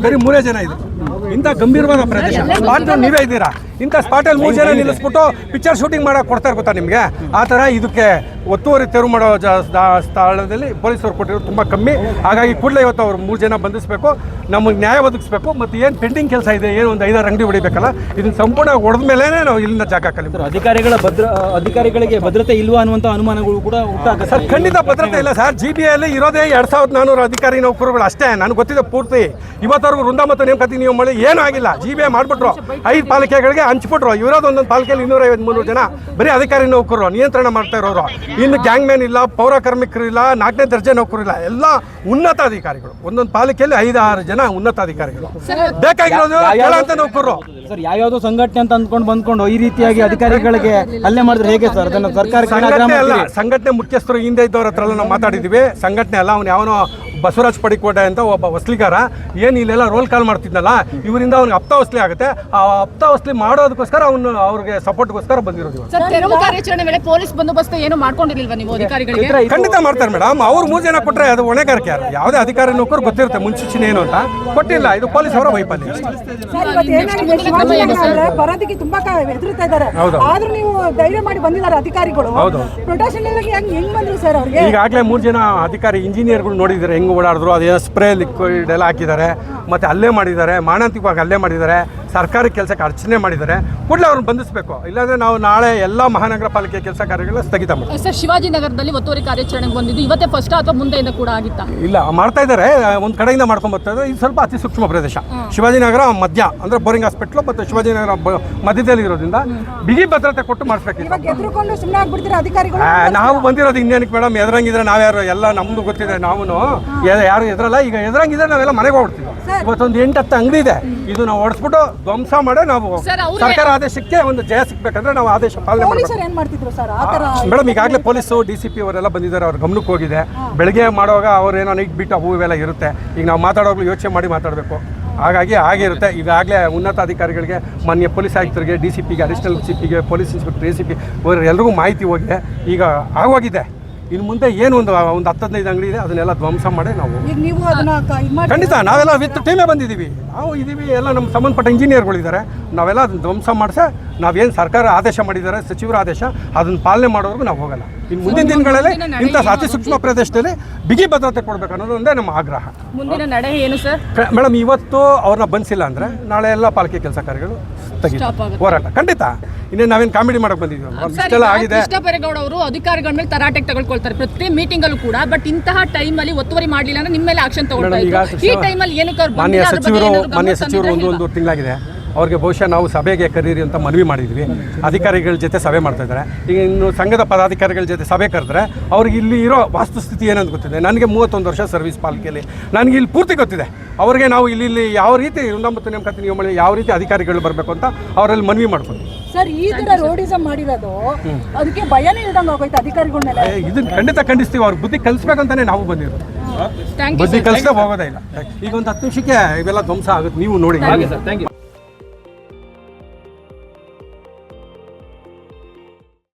ಬರೀ 3 ಜನ ಇದೆ. ಇಂಥ ಗಂಭೀರವಾದ ಪ್ರದೇಶ ಸ್ಪಾಟ್ ನೀವೇ ಇದ್ದೀರಾ. ಇಂಥ ಸ್ಪಾಟಲ್ಲಿ 3 ಜನ ನಿಲ್ಲಿಸ್ಬಿಟ್ಟು ಪಿಕ್ಚರ್ ಶೂಟಿಂಗ್ ಮಾಡಕ್ಕೆ ಕೊಡ್ತಾರೆ ಗೊತ್ತಾ ನಿಮಗೆ? ಆ ಥರ ಇದಕ್ಕೆ ಒತ್ತುವರಿ ತೆರವು ಮಾಡೋ ಸ್ಥಳದಲ್ಲಿ ಪೊಲೀಸರು ಕೊಟ್ಟಿರೋದು ತುಂಬ ಕಮ್ಮಿ. ಹಾಗಾಗಿ ಕೂಡಲೇ ಇವತ್ತು ಅವ್ರು 3 ಜನ ಬಂಧಿಸಬೇಕು, ನಮಗೆ ನ್ಯಾಯ ಒದಗಿಸ್ಬೇಕು. ಮತ್ತು ಏನು ಪೆಂಡಿಂಗ್ ಕೆಲಸ ಇದೆ, ಏನು ಒಂದು 5-6 ಅಂಗಡಿ ಹೊಡಿಬೇಕಲ್ಲ, ಇದನ್ನು ಸಂಪೂರ್ಣ ಹೊಡೆದ ಮೇಲೆ ನಾವು ಇಲ್ಲಿಂದ ಜಾಗ ಕಲಿತು. ಅಧಿಕಾರಿಗಳಿಗೆ ಭದ್ರತೆ ಇಲ್ವಾ ಅನ್ನುವಂಥ ಅನುಮಾನಗಳು ಕೂಡ ಹುಟ್ಟಾಗುತ್ತೆ ಸರ್. ಖಂಡಿತ ಭದ್ರತೆ ಇಲ್ಲ ಸರ್. GBಯಲ್ಲಿ ಇರೋದೇ 2400 ಅಧಿಕಾರಿ ನೌಕರುಗಳು ಅಷ್ಟೇ. ನನಗೆ ಗೊತ್ತಿದೆ ಪೂರ್ತಿ. ಇವತ್ತವರೆಗೂ ವೃಂದ ಮತ್ತು ನೇಮಕಾತಿ ನೀವು ಮಾಡಿ ಏನೂ ಆಗಿಲ್ಲ. GBI ಮಾಡಿಬಿಟ್ರು, 5 ಪಾಲಿಕೆಗಳಿಗೆ ಹಂಚ್ಬಿಟ್ರು. ಇರೋದು ಒಂದೊಂದು ಪಾಲಿಕೆಯಲ್ಲಿ 250-300 ಜನ ಬರೀ ಅಧಿಕಾರಿ ನೌಕರು ನಿಯಂತ್ರಣ ಮಾಡ್ತಾ ಇರೋರು. ಇನ್ನು ಗ್ಯಾಂಗ್ ಮ್ಯಾನ್ ಇಲ್ಲ, ಪೌರ ಕಾರ್ಮಿಕರು ಇಲ್ಲ, 4ನೇ ದರ್ಜೆ ನೌಕರು ಇಲ್ಲ, ಎಲ್ಲ ಉನ್ನತ ಅಧಿಕಾರಿಗಳು. ಒಂದೊಂದು ಪಾಲಿಕೆಯಲ್ಲಿ 5-6 ಜನ ಉನ್ನತ ಅಧಿಕಾರಿಗಳು ಬೇಕಾಗಿರೋದು ಅಂತ ನೌಕರು. ಸರ್, ಯಾವ್ಯಾವುದೋ ಸಂಘಟನೆ ಅಂತ ಅಂದ್ಕೊಂಡು ಈ ರೀತಿಯಾಗಿ ಅಧಿಕಾರಿಗಳಿಗೆ ಹಲ್ಲೆ ಮಾಡಿದ್ರೆ ಹೇಗೆ ಸರ್? ಅದನ್ನು ಸರ್ಕಾರ ಸಂಘಟನೆ ಮುಖ್ಯಸ್ಥರು ಹಿಂದೆ ಇದ್ದವ್ರ ಹತ್ರ ಎಲ್ಲ ನಾವು ಮಾತಾಡಿದ್ದೀವಿ. ಸಂಘಟನೆ ಅಲ್ಲ, ಅವನು ಯಾವನೋ ಬಸವರಾಜ್ ಪಡಿಕೋಟೆ ಅಂತ ಒಬ್ಬ ವಸ್ಲಿಗಾರ ಏನು ಇಲ್ಲೆಲ್ಲ ರೋಲ್ ಕಾಲ್ ಮಾಡ್ತಿದ್ನಲ್ಲ, ಇವರಿಂದ ಅವ್ನಿಗೆ ಹಪ್ತಾವಸ್ಲಿ ಆಗುತ್ತೆ. ಆ ಹಪ್ತಾವಸ್ಲಿ ಮಾಡೋದಕ್ಕೋಸ್ಕರ ಅವನು ಅವ್ರಿಗೆ ಸಪೋರ್ಟ್ಗೋಸ್ಕರ ಬಂದಿರೋದು. ತೆರವು ಕಾರ್ಯಾಚರಣೆ ವೇಳೆ ಪೊಲೀಸ್ ಬಂದೋಬಸ್ತ್ ಏನು ಮಾಡ್ಕೊಂಡಿರ್ಲಿಲ್ವಾ ನೀವು ಅಧಿಕಾರಿಗಳಿಗೆ? ಖಂಡಿತ ಮಾಡ್ತಾರೆ ಮೇಡಮ್. ಅವ್ರು 3 ಜನ ಕೊಟ್ಟರೆ ಅದು ಹೊಣೆಗಾರಿಕೆ. ಯಾವುದೇ ಅಧಿಕಾರಿ ನೌಕರು ಗೊತ್ತಿರುತ್ತೆ ಮುನ್ಸೂಚನೆ ಏನು ಅಂತ. ಕೊಟ್ಟಿಲ್ಲ, ಇದು ಪೊಲೀಸ್ ಅವರ ವೈಫಲ್ಯ. ಬರೋದಕ್ಕೆ ತುಂಬಾ ಹೆದರ್ತಾ ಇದ್ದಾರೆ. ಆದ್ರೂ ನೀವು ಧೈರ್ಯ ಮಾಡಿ ಬಂದಿದ್ದಾರೆ ಅಧಿಕಾರಿಗಳು. ಪ್ರೊಟೆಕ್ಷನ್ ಹೆಂಗ್ ಬಂದ್ರು ಸರ್ ಅವ್ರಿಗೆ? ಈಗಾಗಲೇ 3 ಜನ ಅಧಿಕಾರಿ ಇಂಜಿನಿಯರ್ಗಳು ನೋಡಿದ್ದಾರೆ ಹೆಂಗ್ ಓಡಾಡಿದ್ರು. ಅದೇನೋ ಸ್ಪ್ರೇ ಲಿಕ್ವಿಡ್ ಎಲ್ಲ ಹಾಕಿದ್ದಾರೆ, ಮತ್ತೆ ಹಲ್ಲೆ ಮಾಡಿದ್ದಾರೆ, ಮಾರಣಾಂತಿಕವಾಗಿ ಹಲ್ಲೆ ಮಾಡಿದ್ದಾರೆ, ಸರ್ಕಾರಿ ಕೆಲಸಕ್ಕೆ ಅರ್ಚನೆ ಮಾಡಿದ್ದಾರೆ. ಕೂಡಲೇ ಅವ್ರನ್ನ ಬಂಧಿಸಬೇಕು. ಇಲ್ಲಾಂದ್ರೆ ನಾವು ನಾಳೆ ಎಲ್ಲ ಮಹಾನಗರ ಪಾಲಿಕೆ ಕೆಲಸ ಕಾರ್ಯಗಳನ್ನ ಸ್ಥಗಿತ ಮಾಡ್ತೀವಿ. ಸರ್, ಶಿವಾಜಿನಗರದಲ್ಲಿ ಒತ್ತುವರಿ ಕಾರ್ಯಾಚರಣೆಗೆ ಬಂದಿದ್ದು ಇವತ್ತೇ ಫಸ್ಟ್ ಅಥವಾ ಮುಂದೆಯಿಂದ ಕೂಡ ಆಗಿತ್ತಾ? ಇಲ್ಲ, ಮಾಡ್ತಾ ಇದ್ದಾರೆ. ಒಂದು ಕಡೆಯಿಂದ ಮಾಡ್ಕೊಂಡು ಬರ್ತಾ ಇದ್ದಾರೆ. ಇದು ಸ್ವಲ್ಪ ಅತಿ ಸೂಕ್ಷ್ಮ ಪ್ರದೇಶ. ಶಿವಾಜಿನಗರ ಮಧ್ಯ ಅಂದ್ರೆ ಬೋರಿಂಗ್ ಹಾಸ್ಪಿಟ್ಲು ಮತ್ತು ಶಿವಾಜಿನಗರ ಮಧ್ಯದಲ್ಲಿ ಇರೋದ್ರಿಂದ ಬಿಗಿ ಭದ್ರತೆ ಕೊಟ್ಟು ಮಾಡಿಸ್ಬೇಕಿತ್ತು. ನಾವು ಬಂದಿರೋದು ಇನ್ನೇನಕ್ಕೆ ಮೇಡಮ್? ಎದುರಂಗಿದ್ರೆ ನಾವ್ಯಾರು? ಎಲ್ಲ ನಮ್ದು ಗೊತ್ತಿದೆ. ನಾವು ಯಾರು ಎದುರಲ್ಲ. ಈಗ ಎದುರಂಗಿದ್ರೆ ನಾವೆಲ್ಲ ಮನೆಗೆ ಹೋಗ್ಬಿಡ್ತೀವಿ. ಇವತ್ತೊಂದು 8-10 ಅಂಗಡಿ ಇದೆ. ಇದು ನಾವು ಹೊಡೆಸ್ಬಿಟ್ಟು ಧ್ವಂಸ ಮಾಡಿ ನಾವು ಸರ್ಕಾರ ಆದೇಶಕ್ಕೆ ಒಂದು ಜಯ ಸಿಗ್ಬೇಕಂದ್ರೆ ನಾವು ಆದೇಶ ಪಾಲನೆ ಮಾಡಬೇಕು ಮೇಡಮ್. ಈಗಾಗಲೇ ಪೊಲೀಸು DCP ಅವರೆಲ್ಲ ಬಂದಿದ್ದಾರೆ. ಅವ್ರ ಗಮನಕ್ಕೆ ಹೋಗಿದೆ. ಬೆಳಗ್ಗೆ ಮಾಡುವಾಗ ಅವ್ರೇನೋ ನೈಟ್ ಬಿಟ್ಟು ಹೂವೆಲ್ಲ ಇರುತ್ತೆ. ಈಗ ನಾವು ಮಾತಾಡೋಗ್ಲು ಯೋಚನೆ ಮಾಡಿ ಮಾತಾಡಬೇಕು. ಹಾಗಾಗಿ ಆಗಿರುತ್ತೆ. ಈಗಾಗಲೇ ಉನ್ನತ ಅಧಿಕಾರಿಗಳಿಗೆ, ಮಾನ್ಯ ಪೊಲೀಸ್ ಆಯುಕ್ತರಿಗೆ, DCPಗೆ, ಅಡಿಷನಲ್ CPಗೆ, ಪೊಲೀಸ್ ಇನ್ಸ್ಪೆಕ್ಟರ್, ACP ಎಲ್ಲರಿಗೂ ಮಾಹಿತಿ ಹೋಗಿದೆ. ಈಗ ಆಗೋಗಿದೆ. ಇನ್ನು ಮುಂದೆ ಏನು ಒಂದು 10-15 ಅಂಗಡಿ ಇದೆ, ಅದನ್ನೆಲ್ಲ ಧ್ವಂಸ ಮಾಡಿ ನಾವು ಖಂಡಿತ ನಾವೆಲ್ಲ ವಿತ್ ಟೀಮೇ ಬಂದಿದ್ದೀವಿ. ನಾವು ಇದ್ದೀವಿ, ಎಲ್ಲ ನಮ್ಮ ಸಂಬಂಧಪಟ್ಟ ಇಂಜಿನಿಯರ್ಗಳಿದ್ದಾರೆ. ನಾವೆಲ್ಲ ಅದನ್ನು ಧ್ವಂಸ ಮಾಡಿಸೆ ನಾವೇನು ಸರ್ಕಾರ ಆದೇಶ ಮಾಡಿದ್ದಾರೆ, ಸಚಿವರ ಆದೇಶ, ಅದನ್ನು ಪಾಲನೆ ಮಾಡೋವರೆಗೂ ನಾವು ಹೋಗಲ್ಲ. ಇನ್ನು ಮುಂದಿನ ದಿನಗಳಲ್ಲಿ ಇಂಥ ಅತಿ ಸೂಕ್ಷ್ಮ ಪ್ರದೇಶದಲ್ಲಿ ಬಿಗಿ ಭದ್ರತೆ ಕೊಡಬೇಕು ಅನ್ನೋದೊಂದೇ ನಮ್ಮ ಆಗ್ರಹ. ಮುಂದಿನ ನಡೆ ಏನು ಸರ್? ಮೇಡಮ್, ಇವತ್ತು ಅವ್ರನ್ನ ಬಂಧಿಸಿಲ್ಲ ಅಂದರೆ ನಾಳೆ ಎಲ್ಲ ಪಾಲಿಕೆ ಕೆಲಸ ಕಾರ್ಯಗಳು ಹೋರಾಟ ಖಂಡಿತ. ಇನ್ನೇನು ನಾವೇನು ಕಾಮಿಡಿ ಮಾಡಕ್ಕೆ ಬಂದಿದ್ದೀವಿ? ಇಷ್ಟೆಲ್ಲ ಆಗಿದೆ. ಕೃಷ್ಣ ಬೈರೇಗೌಡ ಅವರು ಅಧಿಕಾರಿಗಳ ಮೇಲೆ ತರಾಟೆಗೆ ತಗೊಳ್ಕೊಳ್ತಾರೆ ಪ್ರತಿ ಮೀಟಿಂಗ್ ಅಲ್ಲೂ ಕೂಡ. ಬಟ್ ಇಂತಹ ಟೈಮಲ್ಲಿ ಒತ್ತುವರಿ ಮಾಡಲಿಲ್ಲ ಅಂದ್ರೆ ನಿಮ್ಮ ಮೇಲೆ ಆಕ್ಷನ್ ತಗೊಳ್ತಾ ಇದ್ದಾರೆ. ಈ ಟೈಮಲ್ಲಿ ಏನಕ್ಕೆ ಮಾನ್ಯ ಸಚಿವರು ಒಂದು ತಿಂಗಳಾಗಿದೆ. ಅವ್ರಿಗೆ ಬಹುಶಃ ನಾವು ಸಭೆಗೆ ಕರೀರಿ ಅಂತ ಮನವಿ ಮಾಡಿದ್ವಿ. ಅಧಿಕಾರಿಗಳ ಜೊತೆ ಸಭೆ ಮಾಡ್ತಾ ಇದ್ದಾರೆ. ಈಗ ಇನ್ನು ಸಂಘದ ಪದಾಧಿಕಾರಿಗಳ ಜೊತೆ ಸಭೆ ಕರೆದ್ರೆ ಅವ್ರಿಗೆ ಇಲ್ಲಿ ಇರೋ ವಾಸ್ತುಸ್ಥಿತಿ ಏನಂತ ಗೊತ್ತಿದೆ. ನನಗೆ 31 ವರ್ಷ ಸರ್ವಿಸ್ ಪಾಲಿಕೆಯಲ್ಲಿ, ನನಗೆ ಇಲ್ಲಿ ಪೂರ್ತಿ ಗೊತ್ತಿದೆ. ಅವ್ರಿಗೆ ನಾವು ಇಲ್ಲಿ ಯಾವ ರೀತಿ ಮತ್ತು ನೇಮಕಾತಿ ನಿಯಮಗಳು ಯಾವ ರೀತಿ ಅಧಿಕಾರಿಗಳು ಬರಬೇಕು ಅಂತ ಅವರಲ್ಲಿ ಮನವಿ ಮಾಡ್ಕೊಂಡು ಸರ್, ಈ ತರ ರೋಡಿಸಮ್ ಮಾಡಿರೋದು ಅದಕ್ಕೆ ಭಯನೇ ಇಲ್ದಂಗೆ ಆಗೋಯ್ತು ಅಧಿಕಾರಿಗಳ ಮೇಲೆ. ಇದನ್ನ ಖಂಡಿತ ಖಂಡಿಸ್ತೀವಿ. ಅವ್ರ ಬುದ್ಧಿ ಕಲಿಸ್ಬೇಕಂತಾನೆ ನಾವು ಬಂದಿರೋದು. ಬುದ್ಧಿ ಕಲಿಸ್ತಾ ಹೋಗೋದೇ ಇಲ್ಲ. ಈಗ ಒಂದು 10 ನಿಮಿಷಕ್ಕೆ ಇವೆಲ್ಲ ಧ್ವಂಸ ಆಗುತ್ತೆ. ನೀವು ನೋಡಿ.